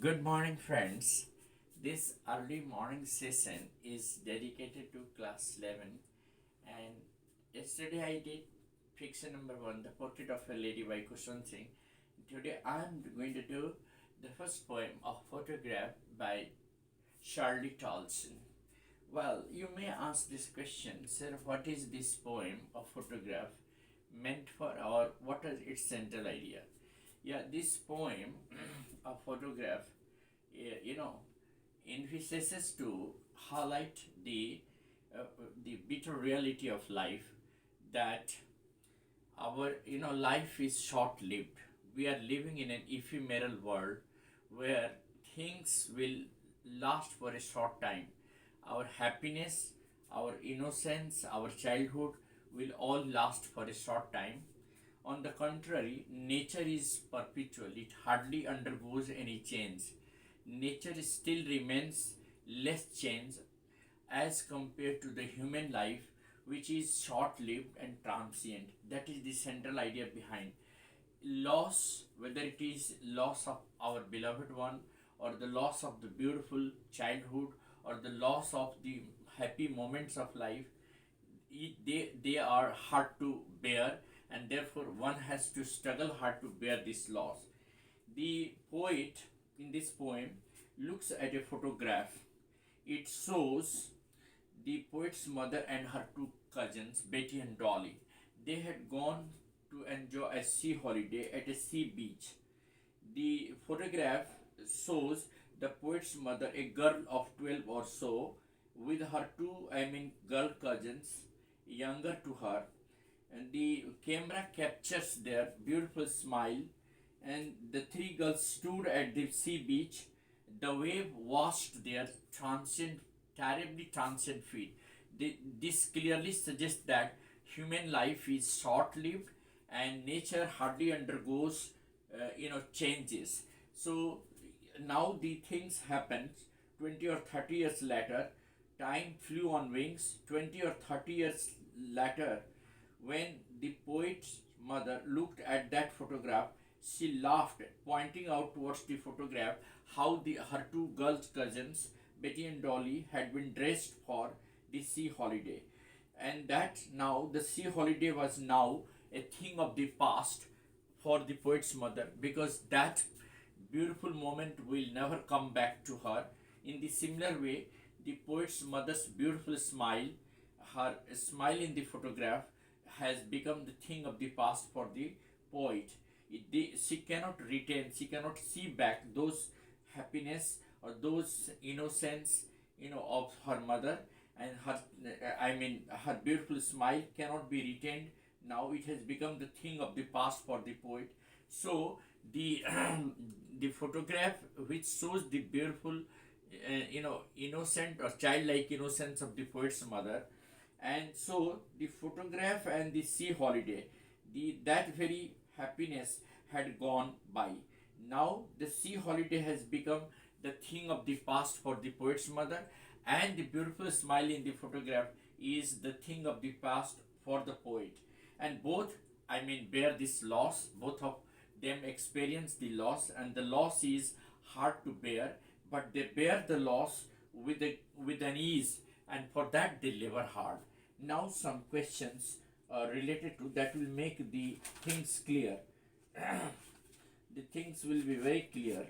Good morning, friends. This early morning session is dedicated to class 11, and yesterday I did fiction number 1, The Portrait of a Lady by Toulson. Today I am going to do the first poem of photograph by Shirley Toulson. Well, you may ask this question, sir, what is this poem of photograph meant for, or what is its central idea? Yeah, this poem of photograph, you know, emphasizes to highlight the bitter reality of life, that our life is short lived. We are living in an ephemeral world where things will last for a short time. Our happiness, our innocence, our childhood will all last for a short time. On the contrary, nature is perpetual, it hardly undergoes any change. Nature still remains less changed as compared to the human life, which is short lived and transient. That is the central idea behind loss, whether it is loss of our beloved one, or the loss of the beautiful childhood, or the loss of the happy moments of life. They are hard to bear, and therefore one has to struggle hard to bear this loss. The poet in this poem looks at a photograph. It shows the poet's mother and her two cousins, Betty and Dolly. They had gone to enjoy a sea holiday at a sea beach. The photograph shows the poet's mother, a girl of 12 or so, with her two, girl cousins, younger to her. And the camera captures their beautiful smile, and the three girls stood at the sea beach. The wave washed their transient, terribly transient feet. This clearly suggests that human life is short-lived and nature hardly undergoes, changes. So now the things happened 20 or 30 years later. Time flew on wings. 20 or 30 years later, when the poet's mother looked at that photograph, she laughed, pointing out towards the photograph how her two girls cousins, Betty and Dolly, had been dressed for the sea holiday. And that now the sea holiday was now a thing of the past for the poet's mother, because that beautiful moment will never come back to her. In the similar way, the poet's mother's beautiful smile, her smile in the photograph, has become the thing of the past for the poet. She cannot retain, she cannot see back those happiness or those innocence, of her mother, and her beautiful smile cannot be retained. Now it has become the thing of the past for the poet. So the the photograph which shows the beautiful, innocent or childlike innocence of the poet's mother, and so the photograph and the sea holiday, that very happiness had gone by. Now the sea holiday has become the thing of the past for the poet's mother, and the beautiful smile in the photograph is the thing of the past for the poet. And both, bear this loss. Both of them experience the loss, and the loss is hard to bear, but they bear the loss with an ease, and for that they labor hard. Now some questions related to that will make the things clear. The things will be very clear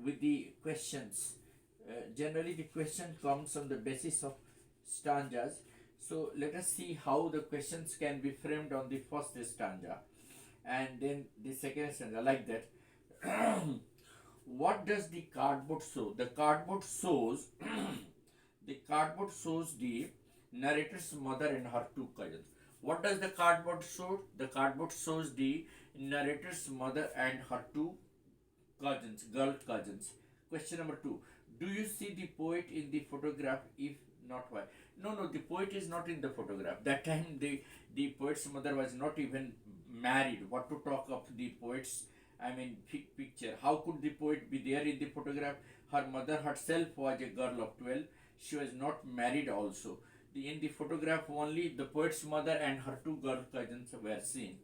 with the questions. Generally, the question comes on the basis of stanzas. So let us see how the questions can be framed on the first stanza and then the second stanza, like that. What does the cardboard show? The cardboard shows the cardboard shows the narrator's mother and her two cousins. What does the cardboard show? The cardboard shows the narrator's mother and her two cousins, girl cousins. Question number 2. Do you see the poet in the photograph? If not, why? No, the poet is not in the photograph. That time the poet's mother was not even married. What to talk of the poet's, picture? How could the poet be there in the photograph? Her mother herself was a girl of 12. She was not married also. In the photograph, only the poet's mother and her two girl cousins were seen.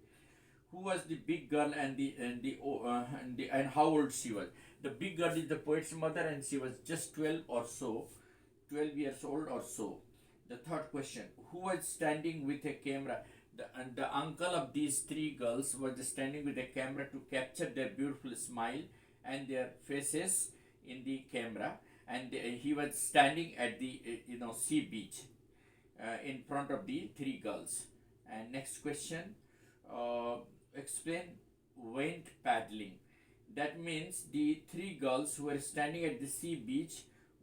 Who was the big girl, and how old she was? The big girl is the poet's mother, and she was just 12 or so, 12 years old or so. The third question: who was standing with a camera? The uncle of these three girls was standing with a camera to capture their beautiful smile and their faces in the camera, and he was standing at the sea beach in front of the three girls. And next question: uh, explain went paddling. That means the three girls who were standing at the sea beach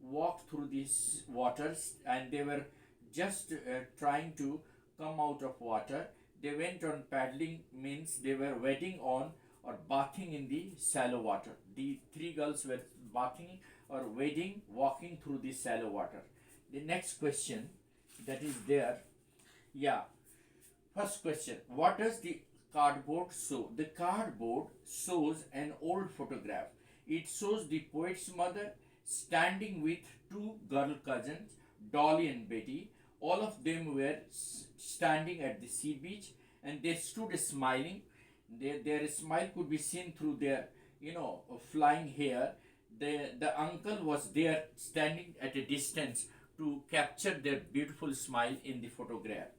walked through these waters, and they were just trying to come out of water. They went on paddling, means they were wading on or bathing in the shallow water. The three girls were bathing or wading, walking through the shallow water. The next question that is there, yeah, first question: what does the cardboard show? The cardboard shows an old photograph. It shows the poet's mother standing with two girl cousins, Dolly and Betty. All of them were standing at the sea beach, and they stood smiling. Their smile could be seen through their, flying hair. The uncle was there standing at a distance to capture their beautiful smile in the photograph.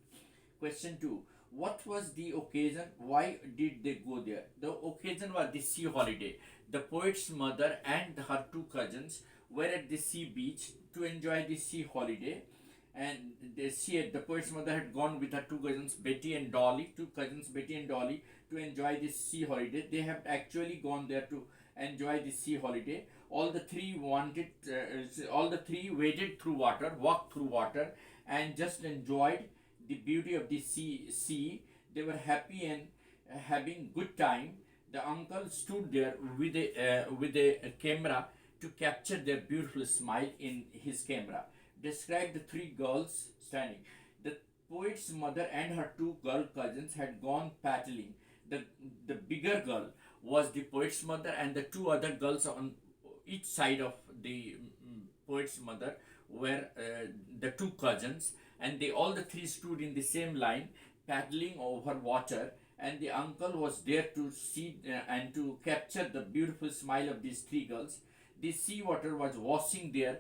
Question 2: what was the occasion? Why did they go there? The occasion was the sea holiday. The poet's mother and her two cousins were at the sea beach to enjoy the sea holiday. And the poet's mother had gone with her two cousins, Betty and Dolly, two cousins, Betty and Dolly, to enjoy this sea holiday. They have actually gone there to enjoy the sea holiday. All the three waded through water, walked through water, and just enjoyed the beauty of the sea. They were happy and having good time. The uncle stood there with a camera to capture their beautiful smile in his camera. Describe the three girls standing. The poet's mother and her two girl cousins had gone paddling. The bigger girl was the poet's mother, and the two other girls on each side of the poet's mother were the two cousins, and they all the three stood in the same line paddling over water, and the uncle was there to see and to capture the beautiful smile of these three girls. The sea water was washing their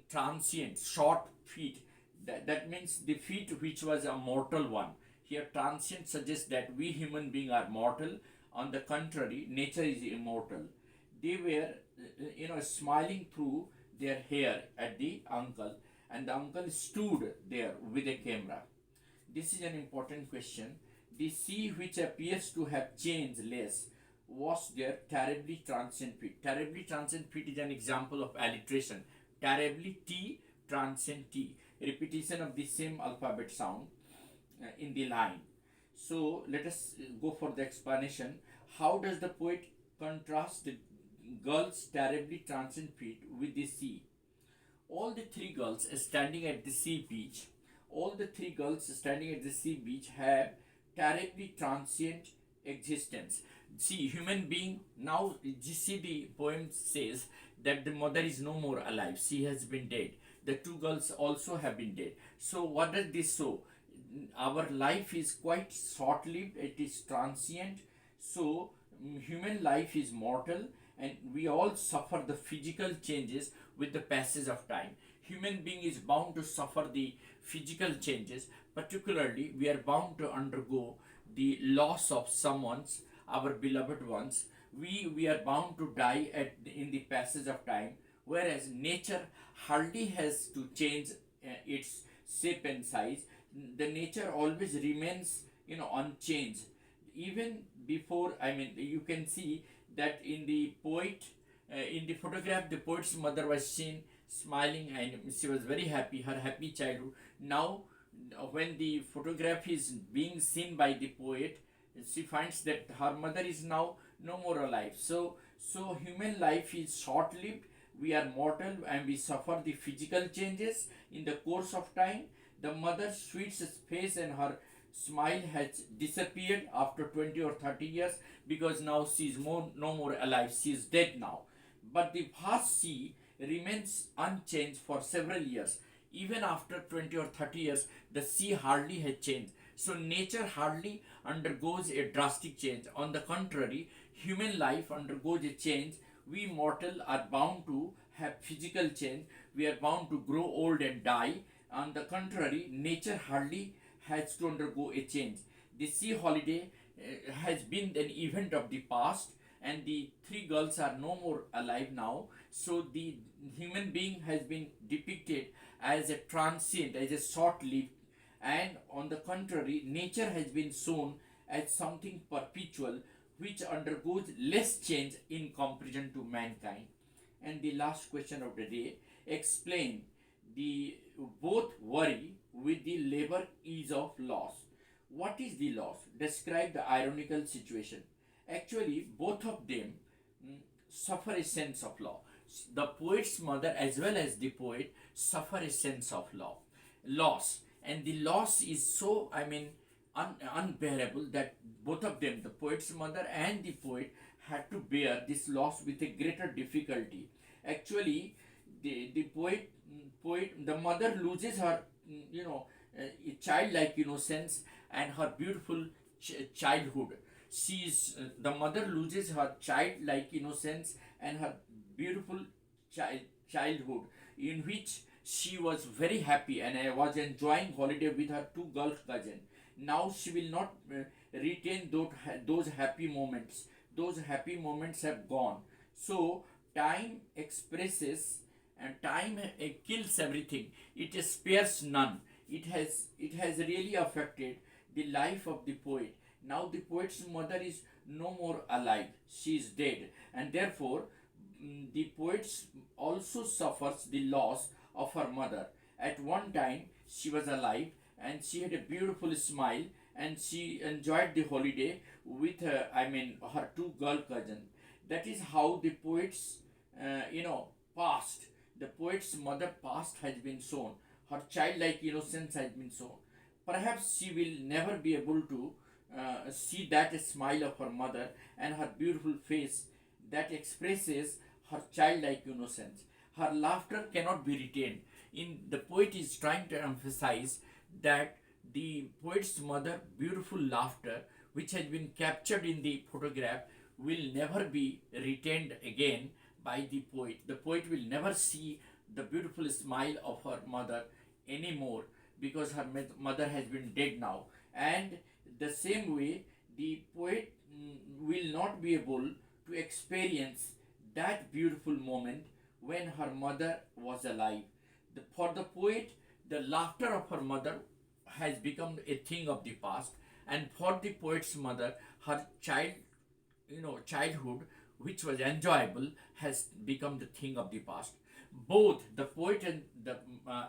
transient short feet. That means the feet which was a mortal one. Here transient suggests that we human beings are mortal. On the contrary, nature is immortal. They were smiling through their hair at the uncle, and the uncle stood there with a camera. This is an important question. The sea, which appears to have changed less, was their terribly transient feet. Terribly transient feet is an example of alliteration. Terribly T, transient T. Repetition of the same alphabet sound in the line. So let us go for the explanation. How does the poet contrast the girls' terribly transient feet with the sea? All the three girls standing at the sea beach, have terribly transient existence. See, human being now, you see the poem says that the mother is no more alive. She has been dead. The two girls also have been dead. So what does this show? Our life is quite short-lived. It is transient. So human life is mortal, and we all suffer the physical changes with the passage of time. Human being is bound to suffer the physical changes. Particularly, we are bound to undergo the loss of someone's, our beloved ones. We are bound to die in the passage of time, whereas nature hardly has to change its shape and size. The nature always remains unchanged. Even before, you can see that in the in the photograph, the poet's mother was seen smiling, and she was very happy, her happy childhood. Now when the photograph is being seen by the poet, she finds that her mother is now no more alive. So human life is short lived. We are mortal, and we suffer the physical changes in the course of time. The mother's sweet face and her smile has disappeared after 20 or 30 years, because now she is no more alive. She is dead now. But the vast sea remains unchanged for several years. Even after 20 or 30 years, the sea hardly has changed. So nature hardly undergoes a drastic change. On the contrary, human life undergoes a change we mortal are bound to have physical change. We are bound to grow old and die. On the contrary, nature hardly has to undergo a change. The sea holiday has been an event of the past, and the three girls are no more alive now. So the human being has been depicted as a transient, as a short lived, and on the contrary, nature has been shown as something perpetual which undergoes less change in comparison to mankind. And the last question of the day, explain the both worry with the labor ease of loss. What is the loss? Describe the ironical situation. Actually, both of them suffer a sense of loss. The poet's mother as well as the poet suffer a sense of loss, and the loss is so, I mean, unbearable that both of them, the poet's mother and the poet, had to bear this loss with a greater difficulty. Actually, the poet, the mother loses her, you know, childlike innocence and her beautiful childhood. The mother loses her childlike innocence and her beautiful childhood, in which she was very happy and was enjoying holiday with her two girl cousins. Now she will not retain those happy moments. Those happy moments have gone. So time expresses, and time kills everything. It spares none. It has really affected the life of the poet. Now the poet's mother is no more alive. She is dead, and therefore the poet also suffers the loss of her mother. At one time she was alive and she had a beautiful smile and she enjoyed the holiday with her, I mean, her two girl cousins. That is how the poet's, past, the poet's mother past has been shown. Her childlike innocence has been shown. Perhaps she will never be able to see that smile of her mother and her beautiful face that expresses her childlike innocence. Her laughter cannot be retained. In the poet is trying to emphasize that the poet's mother beautiful laughter, which has been captured in the photograph, will never be retained again by the poet. The poet will never see the beautiful smile of her mother anymore because her mother has been dead now. And the same way, the poet will not be able to experience that beautiful moment when her mother was alive. For the poet, the laughter of her mother has become a thing of the past, and for the poet's mother, her childhood, which was enjoyable, has become the thing of the past. Both the poet and the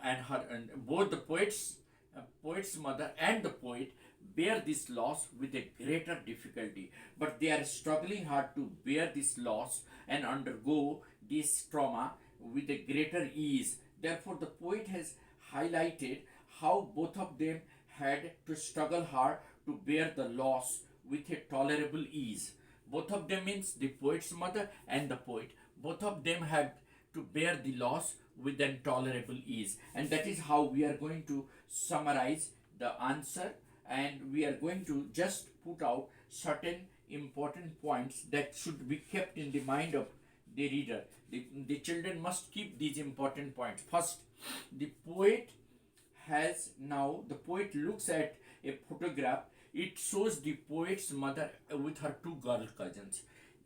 and her and both the poet's mother and the poet bear this loss with a greater difficulty, but they are struggling hard to bear this loss and undergo this trauma with a greater ease. Therefore, the poet has highlighted how both of them had to struggle hard to bear the loss with a tolerable ease. Both of them means the poet's mother and the poet. Both of them had to bear the loss with an tolerable ease. And that is how we are going to summarize the answer, and we are going to just put out certain important points that should be kept in the mind of the reader. The children must keep these important points. First, the poet looks at a photograph. It shows the poet's mother with her two girl cousins.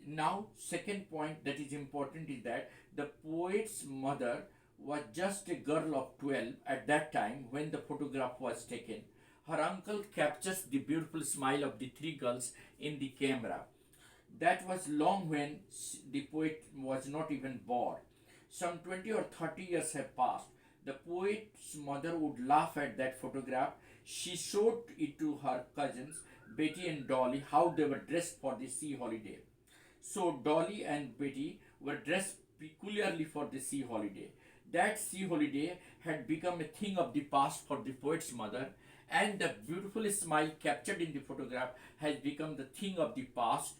Now, second point that is important is that the poet's mother was just a girl of 12 at that time when the photograph was taken. Her uncle captures the beautiful smile of the three girls in the camera. That was long when the poet was not even born. Some 20 or 30 years have passed. The poet's mother would laugh at that photograph. She showed it to her cousins, Betty and Dolly, how they were dressed for the sea holiday. So Dolly and Betty were dressed peculiarly for the sea holiday. That sea holiday had become a thing of the past for the poet's mother, and the beautiful smile captured in the photograph has become the thing of the past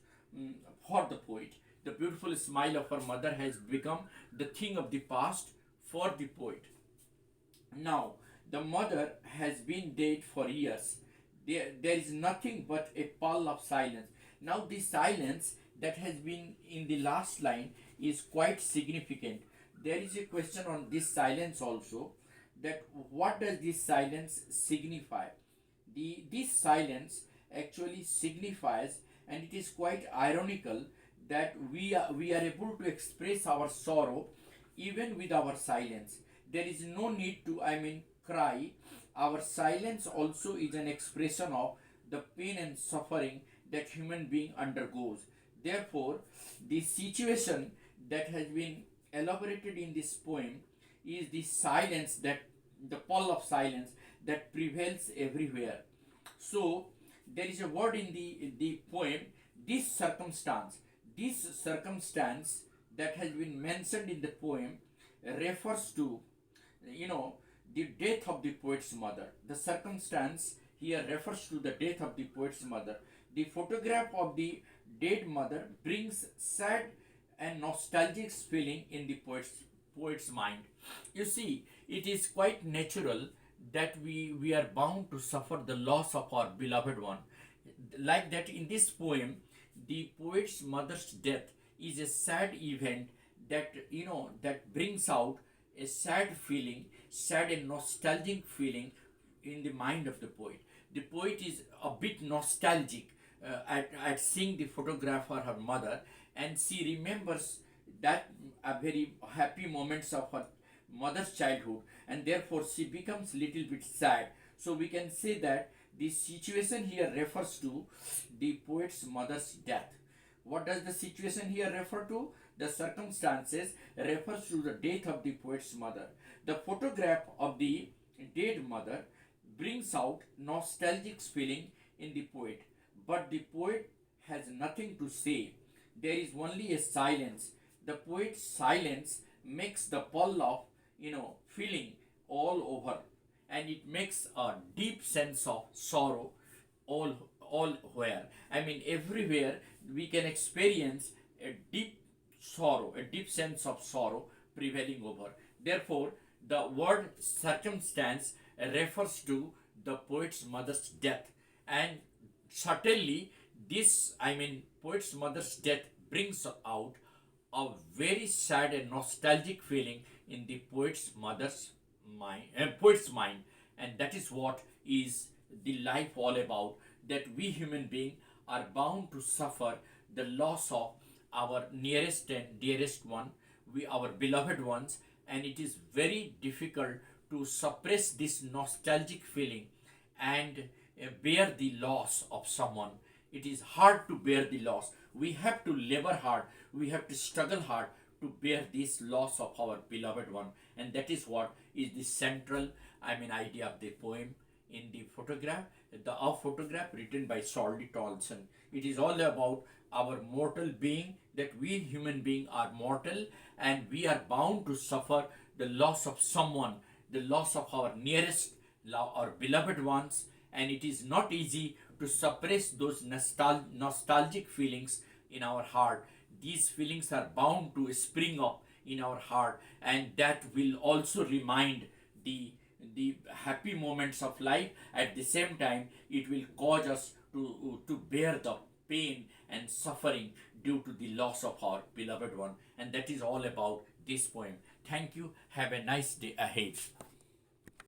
for the poet. The beautiful smile of her mother has become the thing of the past for the poet. Now, the mother has been dead for years. There is nothing but a pall of silence. Now, this silence that has been in the last line is quite significant. There is a question on this silence also, that what does this silence signify? This silence actually signifies, and it is quite ironical, that we are able to express our sorrow even with our silence. There is no need to, cry. Our silence also is an expression of the pain and suffering that human being undergoes. Therefore, the situation that has been elaborated in this poem is the silence, that the pall of silence that prevails everywhere. So there is a word in the poem, this circumstance. This circumstance that has been mentioned in the poem refers to, you know, the death of the poet's mother. The circumstance here refers to the death of the poet's mother. The photograph of the dead mother brings sad and nostalgic feeling in the poet's mind. You see, it is quite natural that we are bound to suffer the loss of our beloved one. Like that, in this poem, the poet's mother's death is a sad event that, that brings out a sad feeling, sad and nostalgic feeling in the mind of the poet. The poet is a bit nostalgic at seeing the photograph of her mother, and she remembers that very happy moments of her mother's childhood, and therefore she becomes little bit sad. So we can say that the situation here refers to the poet's mother's death. What does the situation here refer to? The circumstances refers to the death of the poet's mother. The photograph of the dead mother brings out nostalgic feeling in the poet, but the poet has nothing to say. There is only a silence. The poet's silence makes the pall of, feeling all over, and it makes a deep sense of sorrow all where. Everywhere we can experience a deep sorrow, a deep sense of sorrow prevailing over. Therefore, the word circumstance refers to the poet's mother's death, and certainly this, poet's mother's death brings out a very sad and nostalgic feeling in the poet's mind, and that is what is the life all about. That we human beings are bound to suffer the loss of our nearest and dearest one, our beloved ones, and it is very difficult to suppress this nostalgic feeling and bear the loss of someone. It is hard to bear the loss. We have to labor hard, we have to struggle hard to bear this loss of our beloved one, and that is what is the central, idea of the poem. In the photograph, the photograph written by Shirley Toulson, it is all about our mortal being, that we human beings are mortal and we are bound to suffer the loss of someone, the loss of our nearest, our beloved ones, and it is not easy to suppress those nostalgic feelings in our heart. These feelings are bound to spring up in our heart, and that will also remind the happy moments of life. At the same time, it will cause us to bear the pain and suffering due to the loss of our beloved one, and that is all about this poem. Thank you. Have a nice day ahead.